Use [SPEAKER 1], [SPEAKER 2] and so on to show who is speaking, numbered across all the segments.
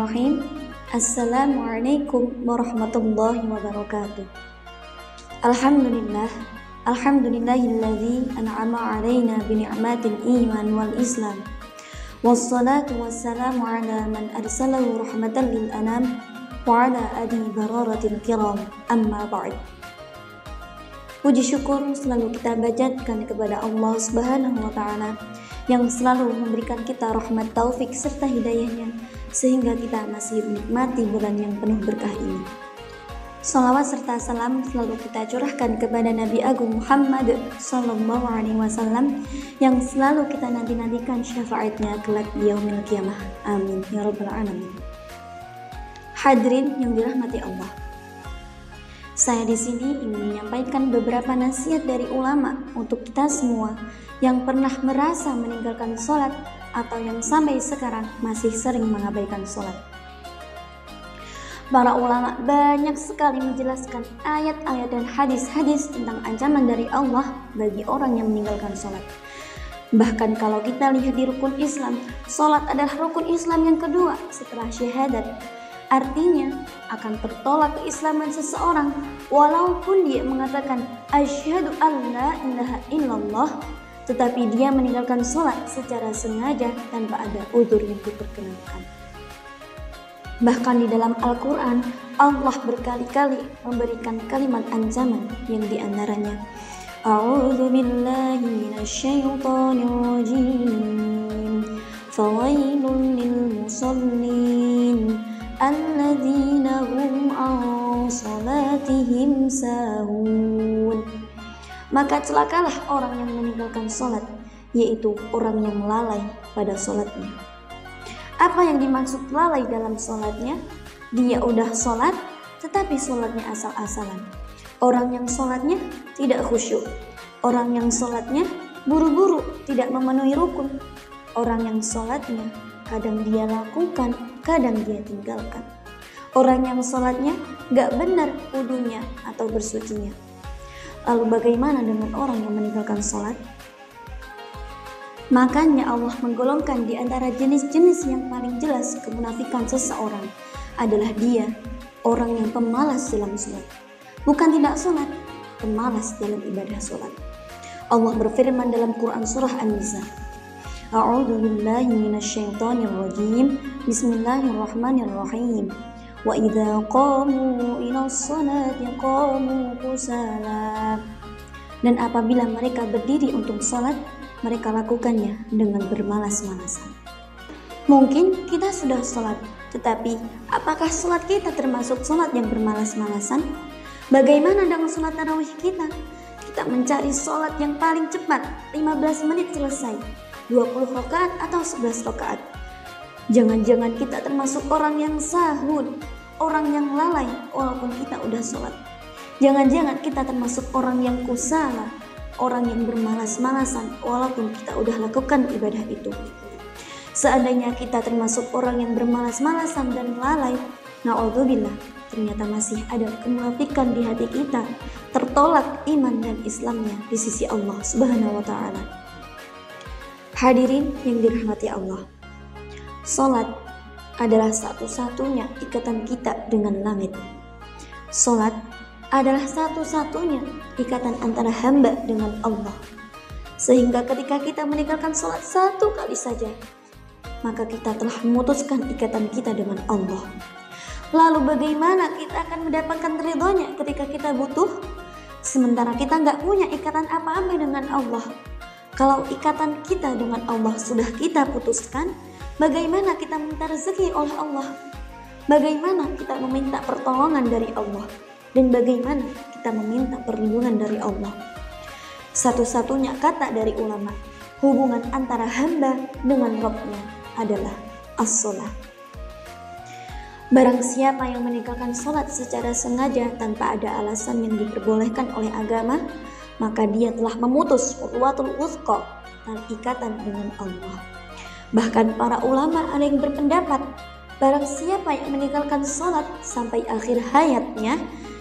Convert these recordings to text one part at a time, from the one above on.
[SPEAKER 1] Bismillahirrahmanirrahim. Assalamualaikum warahmatullahi wabarakatuh. Alhamdulillahilladzi an'ama 'alaina bi ni'matil iman wal islam. Wassalatu wassalamu ala man arsalahu rahmatan lil anam wa ala adi bararatil kiram. Amma ba'd. Puji syukur selalu kita panjatkan kepada Allah Subhanahu wa taala yang selalu memberikan kita rahmat, taufik serta hidayahnya sehingga kita masih menikmati bulan yang penuh berkah ini. Salawat serta salam selalu kita curahkan kepada Nabi Agung Muhammad sallallahu alaihi wasallam yang selalu kita nanti-nantikan syafaatnya kelak di yaumil qiyamah. Amin ya rabbal alamin. Hadirin yang dirahmati Allah. Saya di sini ingin menyampaikan beberapa nasihat dari ulama untuk kita semua yang pernah merasa meninggalkan sholat atau yang sampai sekarang masih sering mengabaikan sholat. Para ulama banyak sekali menjelaskan ayat-ayat dan hadis-hadis tentang ancaman dari Allah bagi orang yang meninggalkan sholat. Bahkan kalau kita lihat di rukun Islam, sholat adalah rukun Islam yang kedua setelah syahadat. Artinya akan tertolak keislaman seseorang walaupun dia mengatakan asyhadu an la ilaha illallah, tetapi dia meninggalkan sholat secara sengaja tanpa ada udzur yang diperkenankan. Bahkan di dalam Al-Quran Allah berkali-kali memberikan kalimat ancaman yang diantaranya A'udzu billahi minasyaitonir rajim fawailun lil musallin alladzina hum an salatihim sahun. Maka celakalah orang yang meninggalkan sholat, yaitu orang yang lalai pada sholatnya. Apa yang dimaksud lalai dalam sholatnya? Dia udah sholat, tetapi sholatnya asal-asalan. Orang yang sholatnya tidak khusyuk. Orang yang sholatnya buru-buru, tidak memenuhi rukun. Orang yang sholatnya kadang dia lakukan, kadang dia tinggalkan. Orang yang sholatnya gak benar wudunya atau bersucinya. Lalu bagaimana dengan orang yang meninggalkan sholat? Makanya Allah menggolongkan di antara jenis-jenis yang paling jelas kemunafikan seseorang adalah dia, orang yang pemalas dalam sholat. Bukan tidak sholat, pemalas dalam ibadah sholat. Allah berfirman dalam Quran surah An-Nisa, A'udzu billahi minasyaitonir rajim. Bismillahirrahmanirrahim. Wa idza qamu ila sholati qamu kusala. Dan apabila mereka berdiri untuk sholat, mereka lakukannya dengan bermalas-malasan. Mungkin kita sudah sholat, tetapi apakah sholat kita termasuk sholat yang bermalas-malasan? Bagaimana dengan sholat tarawih kita? Kita mencari sholat yang paling cepat, 15 menit selesai, 20 rakaat atau 11 rakaat. Jangan-jangan kita termasuk orang yang sahun, orang yang lalai walaupun kita udah sholat. Jangan-jangan kita termasuk orang yang kusala, orang yang bermalas-malasan walaupun kita udah lakukan ibadah itu. Seandainya kita termasuk orang yang bermalas-malasan dan lalai, na'udzubillah, ternyata masih ada kemunafikan di hati kita, tertolak iman dan Islamnya di sisi Allah Subhanahu wa taala. Hadirin yang dirahmati Allah, sholat adalah satu-satunya ikatan kita dengan langit. Sholat adalah satu-satunya ikatan antara hamba dengan Allah. Sehingga ketika kita meninggalkan sholat satu kali saja, maka kita telah memutuskan ikatan kita dengan Allah. Lalu bagaimana kita akan mendapatkan ridhonya ketika kita butuh? Sementara kita nggak punya ikatan apa-apa dengan Allah. Kalau ikatan kita dengan Allah sudah kita putuskan, bagaimana kita minta rezeki oleh Allah? Bagaimana kita meminta pertolongan dari Allah? Dan bagaimana kita meminta perlindungan dari Allah? Satu-satunya kata dari ulama, hubungan antara hamba dengan Rabb-nya adalah as-sholat. Barang siapa yang meninggalkan sholat secara sengaja tanpa ada alasan yang diperbolehkan oleh agama, maka dia telah memutus urwatul wuthqa, tali ikatan dengan Allah. Bahkan para ulama ada yang berpendapat, barang siapa yang meninggalkan sholat sampai akhir hayatnya,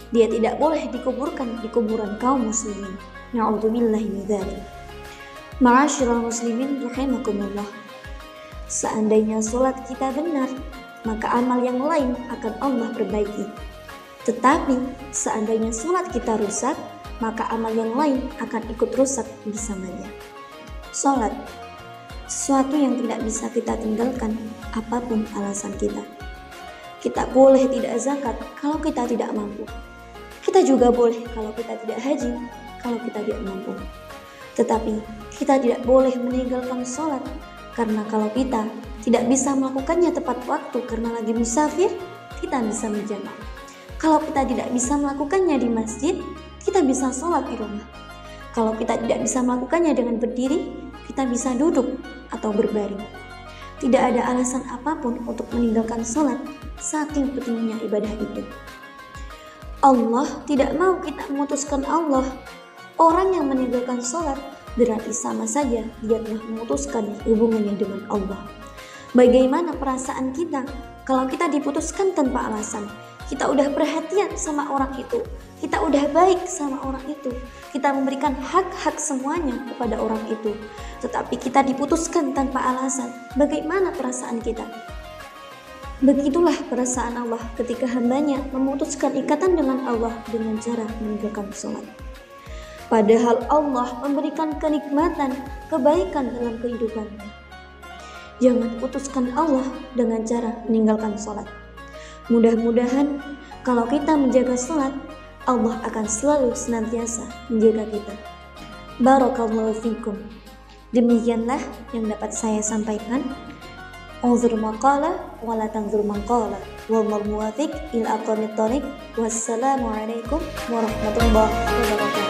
[SPEAKER 1] dia tidak boleh dikuburkan di kuburan kaum muslimin. Na'udzubillahi min dzalik. Ma'asyiral muslimin rahimakumullah. Seandainya sholat kita benar, maka amal yang lain akan Allah perbaiki. Tetapi seandainya sholat kita rusak, maka amal yang lain akan ikut rusak bersamanya. Sholat, sesuatu yang tidak bisa kita tinggalkan apapun alasan kita. Kita boleh tidak zakat kalau kita tidak mampu. Kita juga boleh kalau kita tidak haji kalau kita tidak mampu. Tetapi kita tidak boleh meninggalkan sholat, karena kalau kita tidak bisa melakukannya tepat waktu karena lagi musafir, kita bisa menjamak. Kalau kita tidak bisa melakukannya di masjid, kita bisa sholat di rumah. Kalau kita tidak bisa melakukannya dengan berdiri, kita bisa duduk atau berbaring. Tidak ada alasan apapun untuk meninggalkan sholat, saking pentingnya ibadah itu. Allah tidak mau kita memutuskan Allah. Orang yang meninggalkan sholat berarti sama saja dia telah memutuskan hubungannya dengan Allah. Bagaimana perasaan kita kalau kita diputuskan tanpa alasan? Kita udah perhatian sama orang itu, kita udah baik sama orang itu, kita memberikan hak-hak semuanya kepada orang itu, tetapi kita diputuskan tanpa alasan. Bagaimana perasaan kita? Begitulah perasaan Allah ketika hambanya memutuskan ikatan dengan Allah dengan cara meninggalkan sholat. Padahal Allah memberikan kenikmatan, kebaikan dalam kehidupannya. Jangan putuskan Allah dengan cara meninggalkan sholat. Mudah-mudahan kalau kita menjaga sholat, Allah akan selalu senantiasa menjaga kita. Barakallahu fikum. Demikianlah yang dapat saya sampaikan. Unzur maqala wa la tanzur maqala. Wallahu muwaffiq ila aqwamit thoriq. Wassalamualaikum warahmatullahi wabarakatuh.